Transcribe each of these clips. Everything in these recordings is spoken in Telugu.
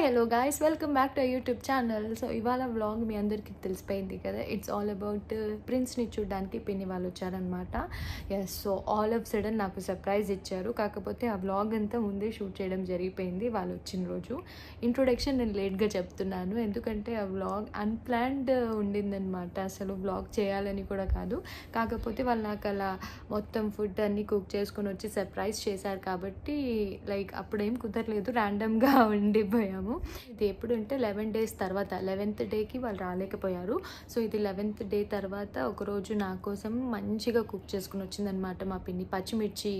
Hello guys, welcome back to YouTube channel. So ఇవాళ వ్లాగ్ మీ అందరికీ తెలిసిపోయింది కదా, ఇట్స్ ఆల్ అబౌట్ ప్రిన్స్ని చూడడానికి పిన్ని వాళ్ళు వచ్చారనమాట. Yes, so all of sudden నాకు సర్ప్రైజ్ ఇచ్చారు. కాకపోతే ఆ వ్లాగ్ అంతా ముందే షూట్ చేయడం జరిగిపోయింది వాళ్ళు వచ్చిన రోజు. ఇంట్రొడక్షన్ నేను లేట్గా చెప్తున్నాను, ఎందుకంటే ఆ వ్లాగ్ అన్ప్లాన్డ్ ఉండిందనమాట. అసలు వ్లాగ్ చేయాలని కూడా కాదు, కాకపోతే వాళ్ళు నాకు అలా మొత్తం ఫుడ్ అన్నీ కుక్ చేసుకొని వచ్చి సర్ప్రైజ్ చేశారు కాబట్టి లైక్ అప్పుడేం కుదరలేదు, ర్యాండమ్గా ఉండిపోయాము. ఇది ఎప్పుడంటే 11 days తర్వాత 11th డేకి వాళ్ళు రాలేకపోయారు. సో ఇది 11th డే తర్వాత ఒకరోజు నా కోసం మంచిగా కుక్ చేసుకుని వచ్చిందనమాట మా పిన్ని. పచ్చిమిర్చి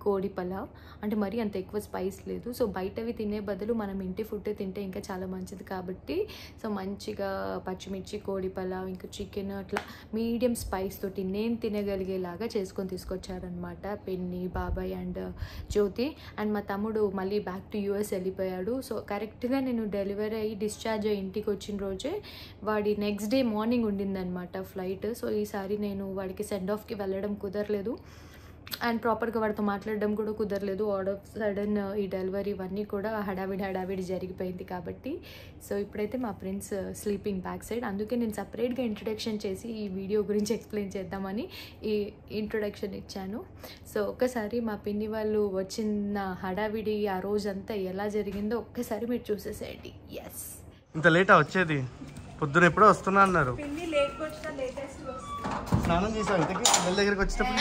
కోడి పలావ్, అంటే మరీ అంత ఎక్కువ స్పైస్ లేదు. సో బయటవి తినే బదులు మనం ఇంటి ఫుడ్ తింటే ఇంకా చాలా మంచిది కాబట్టి సో మంచిగా పచ్చిమిర్చి కోడి పలావ్ ఇంకా చికెన్ అట్లా మీడియం స్పైస్ తోటి నేను తినగలిగేలాగా చేసుకొని తీసుకొచ్చారనమాట పిన్ని, బాబాయ్ అండ్ జ్యోతి. అండ్ మా తమ్ముడు మళ్ళీ బ్యాక్ టు US వెళ్ళిపోయాడు. సో కరెక్ట్గా నేను డెలివరీ అయ్యి డిశ్చార్జ్ అయ్యి ఇంటికి వచ్చిన రోజే వాడి నెక్స్ట్ డే మార్నింగ్ ఉండిందనమాట ఫ్లైట్. సో ఈసారి నేను వాడికి సెండ్ ఆఫ్కి వెళ్ళడం కుదరలేదు అండ్ ప్రాపర్గా వాడితో మాట్లాడడం కూడా కుదరలేదు. ఆల్ ఆఫ్ సడన్ ఈ డెలివరీ ఇవన్నీ కూడా హడావిడి జరిగిపోయింది కాబట్టి సో ఇప్పుడైతే మా ఫ్రెండ్స్ స్లీపింగ్ బ్యాక్ సైడ్. అందుకే నేను సపరేట్గా ఇంట్రొడక్షన్ చేసి ఈ వీడియో గురించి ఎక్స్ప్లెయిన్ చేద్దామని ఈ ఇంట్రొడక్షన్ ఇచ్చాను. సో ఒక్కసారి మా పిన్ని వాళ్ళు వచ్చిన హడావిడి ఆ రోజంతా ఎలా జరిగిందో ఒక్కసారి మీరు చూసేసేయండి. ఎస్, ఇంత లేటా వచ్చేది? పొద్దున ఎప్పుడో వస్తున్నా అన్నారు. స్నానం చేసావు ఇంతకి పిల్లల దగ్గరికి వచ్చేటప్పుడు?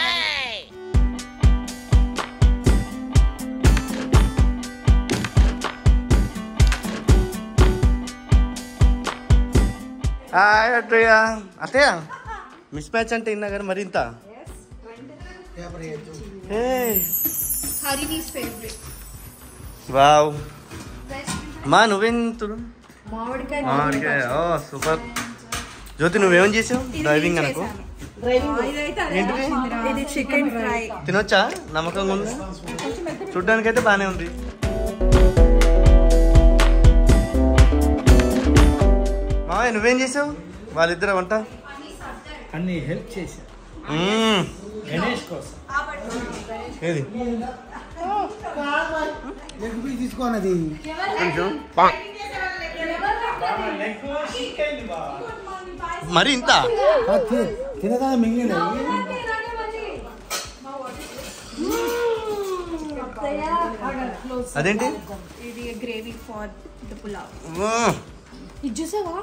అత్తయ్య మిస్ మ్యాచ్ అంటే ఇన్నా కానీ మరింత వావ్. మా నువ్వేం మామిడికాయ? ఓ సూపర్. జ్యోతి నువ్వేమని చేసావు? డ్రైవింగ్ అనుకో. ఏంటిది? Chicken fry. తినొచ్చా? నమ్మకంగా ఉంది? చూడ్డానికి అయితే బాగానే ఉంది. మామయ్య నువ్వేం చేసావు? వాళ్ళిద్దరు వంట అన్ని హెల్ప్ చేశా గణేష్ కోసం. ఏది తీసుకోనది మరి ఇంత తినదా మిగిలిన అదేంటి? ఇది గ్రేవీ ఫర్ ద పులావ్. ఇది చూసావా?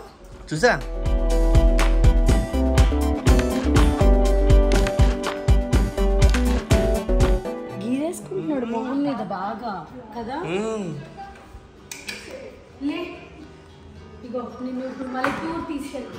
చూసా. గీరేసుకుంటున్నాడు మొహం మీద బాగా కదా. ఇగో నిన్ను ఇప్పుడు మళ్ళీ టూర్ తీసుకెళ్ళి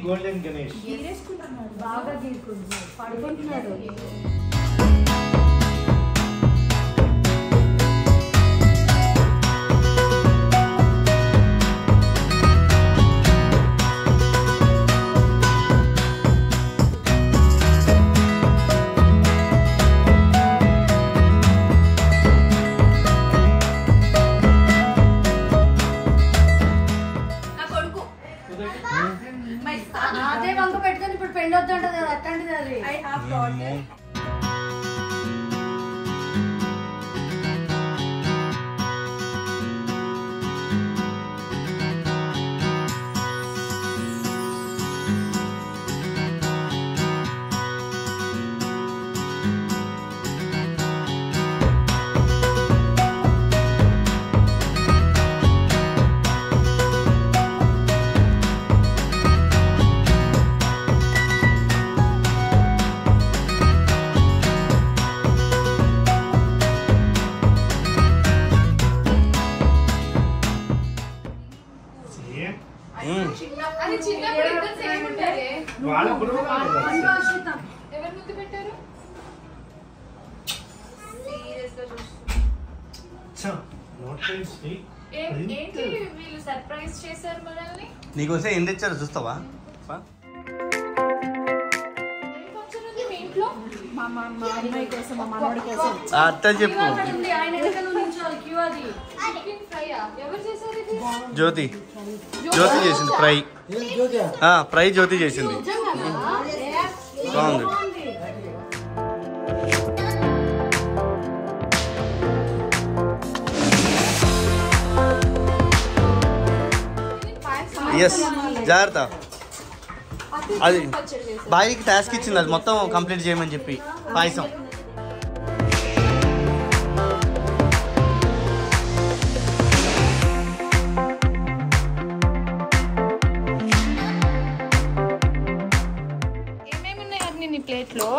గోల్డెన్ గణేష్ బాగా గీరుకుంటున్నాడు, పడుకుంటున్నాడు. అదే వంక పెట్టుకొని ఇప్పుడు పెళ్ళి వద్దంటది కదా, అట్టండి అది. I have daughter. అది చిన్నప్పుడు ఇద్దరు సేమ్ ఉంటారే. వాళ్ళ బుర్ర ఎవరు ముద్దు పెట్టారు? ఏంటి వీళ్ళు సర్ప్రైజ్ చేశారు మనల్ని? నీకోసం ఏం తెచ్చారో చూస్తావా? అత్త చెప్పు. జ్యోతి జ్యోతి చేసింది ఫ్రై. ఫ్రై జ్యోతి చేసింది. బాగుంది. ఎస్ జాగ్రత్త. అది బాయికి టాస్క్ ఇచ్చింది, అది మొత్తం కంప్లీట్ చేయమని చెప్పి పాయసం. ఏమేమి ఉన్నాయి అన్ని నీ ప్లేట్లో?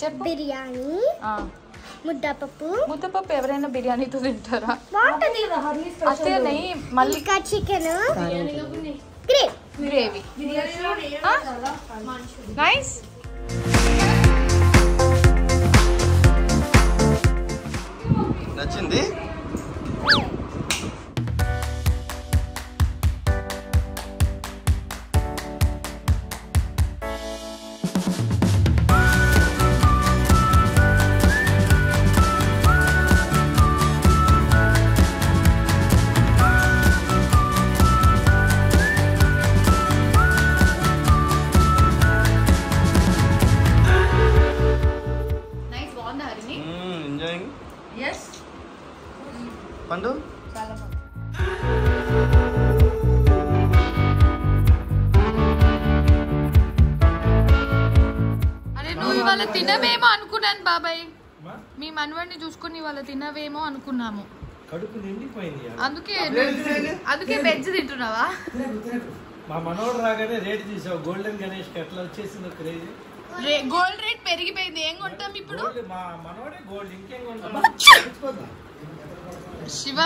చెప్పు. బిర్యానీ, ముద్దపప్పు. ముద్దపప్పు ఎవరైనా బిర్యానీతో తింటారా? అదే మళ్ళీ చికెన్, గ్రేవీ. నైస్. నచ్చింది. పండు అరే నువ్వు ఇవాళ తినవేమో అనుకున్నాను బాబాయ్. మీ మనవాడిని చూసుకుని ఇవాళ తినవేమో అనుకున్నాము. కడుపు నిండిపోయింది. అందుకే వెజ్ తింటున్నావా? మా మనోడు రాగానే రేట్ తీసావు. గోల్డెన్ గణేష్ కి ఎట్లా వచ్చేసిందో క్రేజీ. గోల్డ్ రేట్ పెరిగిపోయింది. ఏం కొంటాం ఇప్పుడు? మా మనోడే గోల్డ్, ఇంకేం కొంటాం? శివ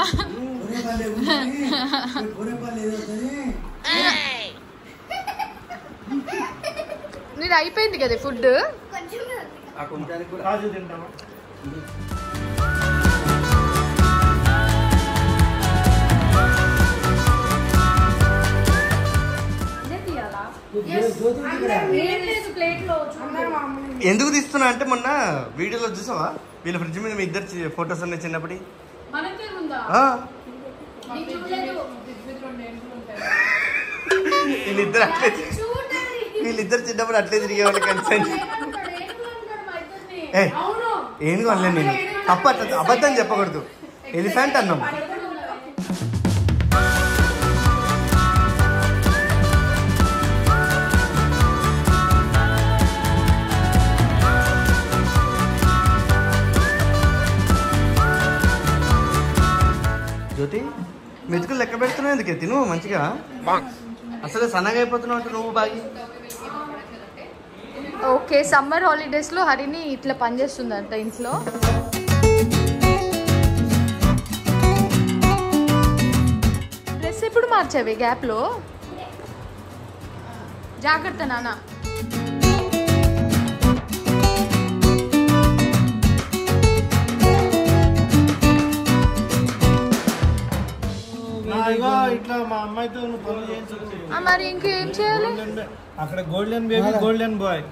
నీది అయిపోయింది కదా ఫుడ్. కాజు తింటామా? ఎందుకు తీస్తున్నా అంటే మొన్న వీడియోలో చూసావా వీళ్ళ ఫ్రిడ్జ్ మీద మీ ఇద్దరు ఫొటోస్ ఉన్నాయి చిన్నప్పటి. వీళ్ళిద్దరు చిన్నప్పుడు అట్లే తిరిగేవాళ్ళు కన్సర్న్. ఏం అనలేదు నేను. తప్ప అబద్ధం చెప్పకూడదు. ఎలిఫెంట్ అన్నాం. జ్యోతి మెతుకులు లెక్క పెడుతున్నావు ఎందుకే? తిను మంచిగా. అసలు సన్నగా అయిపోతున్నావు అంటే నువ్వు బాగి. ఓకే, సమ్మర్ హాలిడేస్లో హరిని ఇట్లా పనిచేస్తుందంట ఇంట్లో. డ్రెస్ ఎప్పుడు మార్చావి గ్యాప్లో? జాగ్రత్త నాన్న. ఇట్లా మా అమ్మాయితో పనులు చేయించు. మరి ఇంకేం చేయాలి? అక్కడ golden baby, golden boy.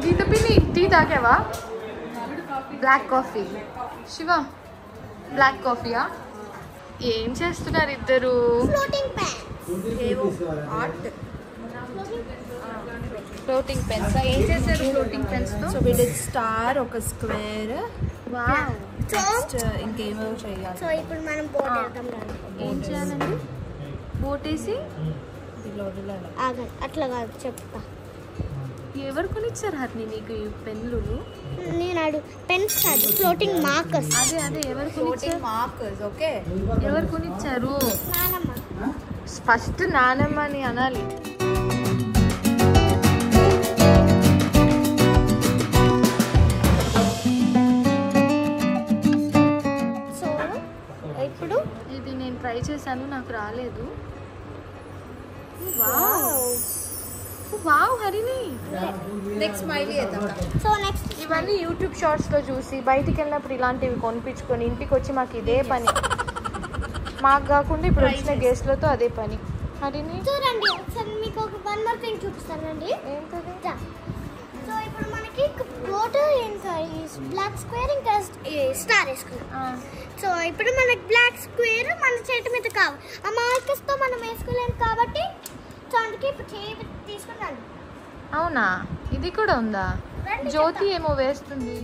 Geetha పిన్ని టీ తాగావా? Black coffee. శివ బ్లాక్ కాఫీయా? ఏం చేస్తున్నారు ఇద్దరు? Floating pens. ఏం చేశారు ఫ్లోటింగ్ పెన్స్ తో? సో వీడి స్టార్, ఒక స్క్వేర్. నెక్స్ట్ ఇంకేమో చేయాలి. సో ఇప్పుడు మనం బోట్ వేద్దాం. ఏం చేయాలండి? బోట్ వేసి అట్లా కాదు చెప్తా. ఎవరు కొనిచ్చారు హర్ని నీకు ఈ పెన్లు? నేను పెన్స్ కాదు, ఫ్లోటింగ్ మార్కర్స్. అదే ఎవరు కొనిచ్చారు? మార్కర్స్. ఓకే, ఎవరు కొనిచ్చారు? నానమ్మ. ఫస్ట్ నానమ్మ అని అనాలి. ట్రై చేశాను, నాకు రాలేదు. వావ్ హరిణి, నెక్స్ట్ స్మైలీ చేద్దాం. సో నెక్స్ట్ ఇవన్నీ యూట్యూబ్ షార్ట్స్లో చూసి బయటికి వెళ్ళినప్పుడు ఇలాంటివి కొనిపించుకొని ఇంటికి వచ్చి మాకు ఇదే పని. మాకు కాకుండా ఇప్పుడు వచ్చిన గెస్ట్లతో అదే పని. హరిణి చూడండి ఒకసారి మీకు ఒక వన్ మోర్ థింగ్ చూపిస్తానండి. ఏంటది? సో ఇప్పుడు మనకి బోర్డర్ ఇంకా బ్లాక్ స్క్వేర్ ఇంకా స్టార్ వేసుకున్నాం. సో ఇప్పుడు మనకి బ్లాక్ స్క్వేర్ మన చేతి మీద కావాలి. ఆ మార్కర్స్తో మనం వేసుకోలేము కాబట్టి సో అందుకే ఇప్పుడు చేయి తీసుకున్నాను. అవునా, ఇది కూడా ఉందా? జ్యోతి ఏమో వేస్తుంది.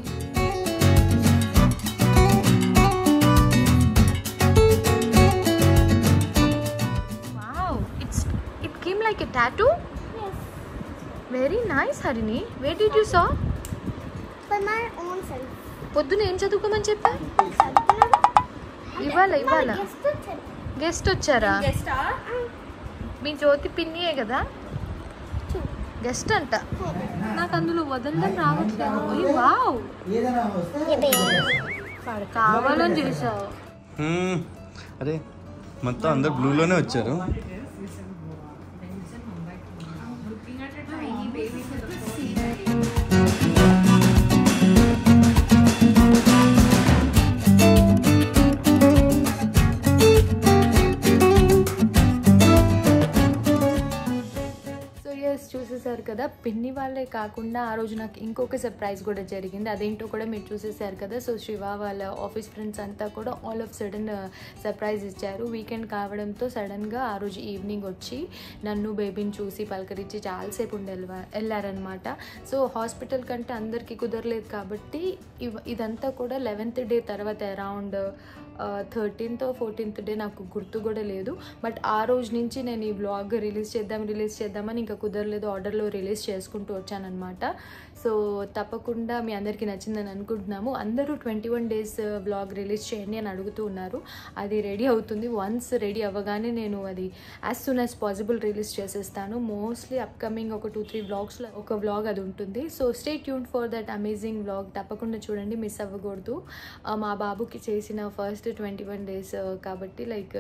Wow, it came like a tattoo. Very nice Harini. Where did you saw? By my own self. పొద్దున ఏం చదువుకోమని చెప్పా? ఇవాళ గెస్ట్ వచ్చారా? మీ జ్యోతి పిన్నియే కదా? గెస్ట్ అంట. నాకు అందులో వదలడం రావట్లేదు. వావ్, కావాలని చేసావు. అరే మొత్తం అందరు బ్లూలోనే వచ్చారు. చూసేసారు కదా, పిన్ని వాళ్ళే కాకుండా ఆ రోజు నాకు ఇంకొక సర్ప్రైజ్ కూడా జరిగింది. అదేంటో కూడా మీరు చూసేసారు కదా. సో శివ వాళ్ళ ఆఫీస్ ఫ్రెండ్స్ అంతా కూడా ఆల్ ఆఫ్ సడన్ సర్ప్రైజ్ ఇచ్చారు. వీకెండ్ కావడంతో సడన్గా ఆ రోజు ఈవినింగ్ వచ్చి నన్ను బేబీని చూసి పలకరించి చాలాసేపు వెళ్ళారనమాట. సో హాస్పిటల్ కంటే అందరికీ కుదరలేదు కాబట్టి ఇదంతా కూడా 11th డే తర్వాత around 13th or 14th day నాకు గుర్తు కూడా లేదు. బట్ ఆ రోజు నుంచి నేను ఈ బ్లాగ్ రిలీజ్ చేద్దామని ఇంకా కుదరలేదు. ఆర్డర్లో రిలీజ్ చేసుకుంటూ వచ్చానమాట. సో తప్పకుండా మీ అందరికీ నచ్చిందని అనుకుంటున్నాము. అందరూ 21 days బ్లాగ్ రిలీజ్ చేయండి అని అడుగుతూ ఉన్నారు. అది రెడీ అవుతుంది. వన్స్ రెడీ అవ్వగానే నేను అది as soon as possible release చేసేస్తాను. మోస్ట్లీ అప్కమింగ్ ఒక 2-3 వ్లాగ్స్లో ఒక వ్లాగ్ అది ఉంటుంది. So stay tuned for that amazing vlog. తప్పకుండా చూడండి, మిస్ అవ్వకూడదు. మా బాబుకి చేసిన ఫస్ట్ 21 days కాబట్టి లైక్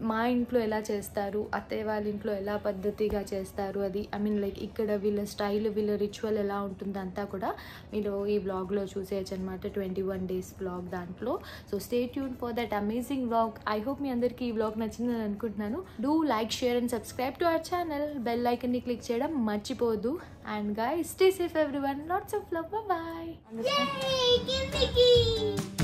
మా ఇంట్లో ఎలా చేస్తారు, అత్తయ్య వాళ్ళ ఇంట్లో ఎలా పద్ధతిగా చేస్తారు, అది ఐ మీన్ లైక్ ఇక్కడ వీళ్ళ స్టైల్, వీళ్ళ రిచువల్ ఎలా ఉంటుంది అంతా కూడా మీరు ఈ వ్లాగ్లో చూసేయచ్చు అనమాట. 21 days వ్లాగ్ దాంట్లో. So stay tune for that amazing vlog. I hope మీ అందరికీ ఈ వ్లాగ్ నచ్చిందని అనుకుంటున్నాను. Do like, share and subscribe to our channel. Bell ఐకన్ని క్లిక్ చేయడం మర్చిపోవద్దు. And guys, stay safe everyone. Lots of love. Bye bye. Yay! Give me key.